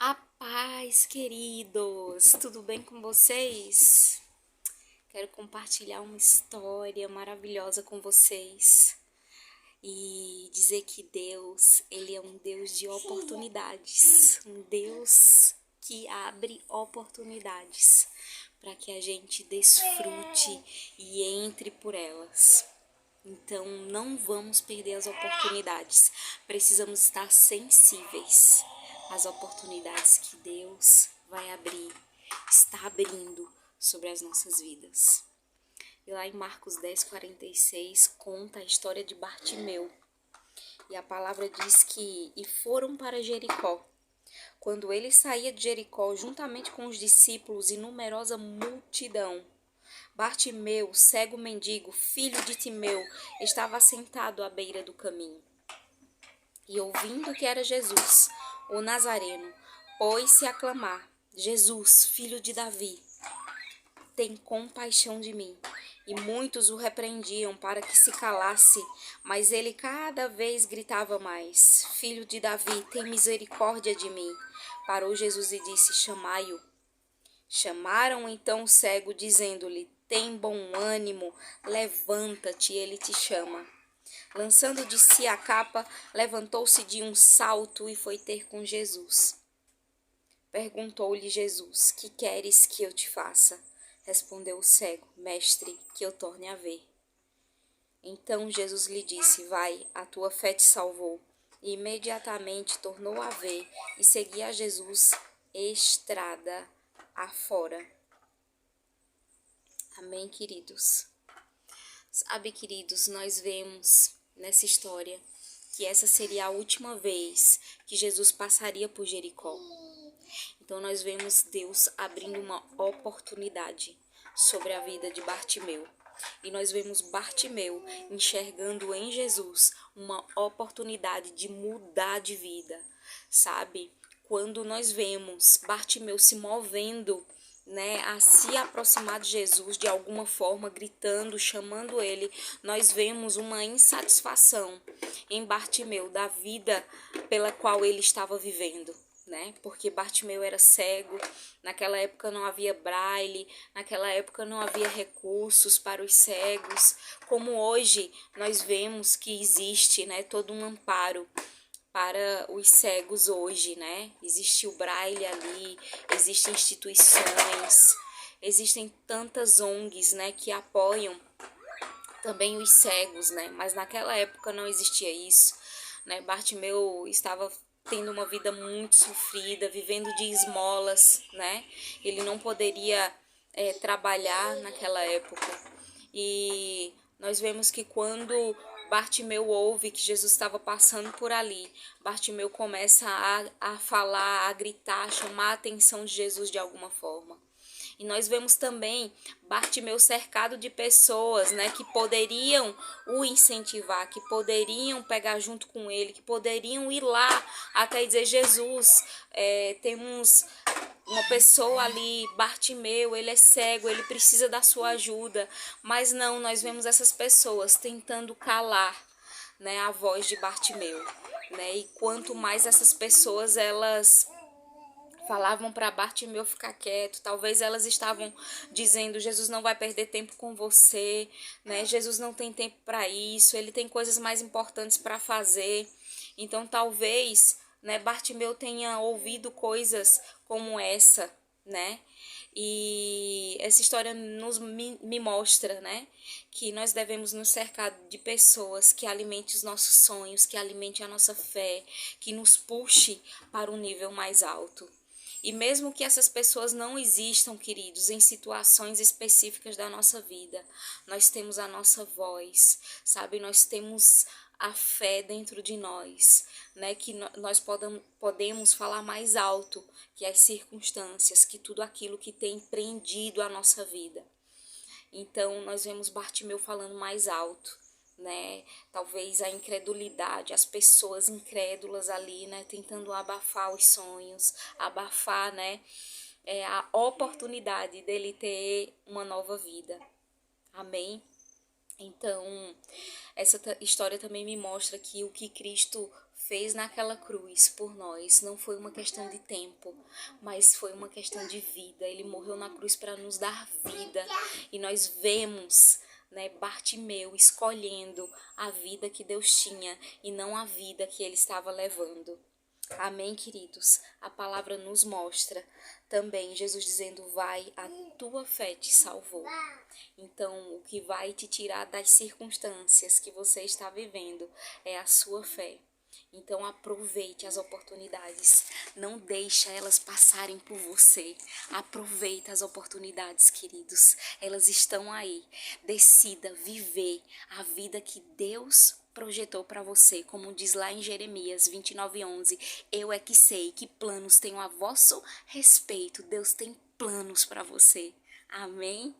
A paz, queridos! Tudo bem com vocês? Quero compartilhar uma história maravilhosa com vocês e dizer que Deus, Ele é um Deus de oportunidades, um Deus que abre oportunidades para que a gente desfrute e entre por elas. Então, não vamos perder as oportunidades. Precisamos estar sensíveis às oportunidades que Deus vai abrir, está abrindo sobre as nossas vidas. E lá em Marcos 10:46 conta a história de Bartimeu. E a palavra diz que e foram para Jericó. Quando ele saía de Jericó, juntamente com os discípulos e numerosa multidão, Bartimeu, cego mendigo, filho de Timeu, estava sentado à beira do caminho. E ouvindo que era Jesus, o Nazareno, pôs-se a clamar: Jesus, filho de Davi, tem compaixão de mim. E muitos o repreendiam para que se calasse, mas ele cada vez gritava mais: Filho de Davi, tem misericórdia de mim. Parou Jesus e disse: Chamai-o. Chamaram então o cego, dizendo-lhe: Tem bom ânimo, levanta-te, ele te chama. Lançando de si a capa, levantou-se de um salto e foi ter com Jesus. Perguntou-lhe Jesus: Que queres que eu te faça? Respondeu o cego: Mestre, que eu torne a ver. Então Jesus lhe disse: Vai, a tua fé te salvou. E imediatamente tornou a ver e seguia Jesus estrada afora. Amém, queridos? Sabe, queridos, nós vemos nessa história que essa seria a última vez que Jesus passaria por Jericó. Então nós vemos Deus abrindo uma oportunidade sobre a vida de Bartimeu. E nós vemos Bartimeu enxergando em Jesus uma oportunidade de mudar de vida, sabe? Quando nós vemos Bartimeu se movendo, a se aproximar de Jesus de alguma forma, gritando, chamando ele, nós vemos uma insatisfação em Bartimeu da vida pela qual ele estava vivendo. Porque Bartimeu era cego, naquela época não havia braille, naquela época não havia recursos para os cegos, como hoje nós vemos que existe, todo um amparo para os cegos hoje, Existe o braille ali, existem instituições, existem tantas ONGs, que apoiam também os cegos, Mas naquela época não existia isso, Bartimeu estava tendo uma vida muito sofrida, vivendo de esmolas, Ele não poderia trabalhar naquela época. E nós vemos que quando Bartimeu ouve que Jesus estava passando por ali, Bartimeu começa a falar, a gritar, a chamar a atenção de Jesus de alguma forma. E nós vemos também Bartimeu cercado de pessoas, que poderiam o incentivar, que poderiam pegar junto com ele, que poderiam ir lá até dizer: Jesus, temos uma pessoa ali, Bartimeu, ele é cego, ele precisa da sua ajuda. Mas não, nós vemos essas pessoas tentando calar, a voz de Bartimeu. E quanto mais essas pessoas, elas falavam para Bartimeu ficar quieto, talvez elas estavam dizendo: Jesus não vai perder tempo com você, Jesus não tem tempo para isso, ele tem coisas mais importantes para fazer. Então talvez, Bartimeu tenha ouvido coisas como essa, E essa história me mostra, que nós devemos nos cercar de pessoas que alimentem os nossos sonhos, que alimentem a nossa fé, que nos puxe para um nível mais alto. E mesmo que essas pessoas não existam, queridos, em situações específicas da nossa vida, nós temos a nossa voz, sabe? Nós temos a fé dentro de nós, que nós podemos falar mais alto que as circunstâncias, que tudo aquilo que tem prendido a nossa vida. Então, nós vemos Bartimeu falando mais alto, Talvez a incredulidade, as pessoas incrédulas ali, tentando abafar os sonhos, abafar, a oportunidade dele ter uma nova vida. Amém? Então, essa história também me mostra que o que Cristo fez naquela cruz por nós não foi uma questão de tempo, mas foi uma questão de vida. Ele morreu na cruz para nos dar vida. E nós vemos, né, Bartimeu escolhendo a vida que Deus tinha e não a vida que ele estava levando. Amém, queridos? A palavra nos mostra também Jesus dizendo: vai, a tua fé te salvou. Então, o que vai te tirar das circunstâncias que você está vivendo é a sua fé. Então aproveite as oportunidades, não deixa elas passarem por você. Aproveita as oportunidades, queridos. Elas estão aí. Decida viver a vida que Deus projetou para você, como diz lá em Jeremias 29:11. Eu é que sei que planos tenho a vosso respeito. Deus tem planos para você. Amém?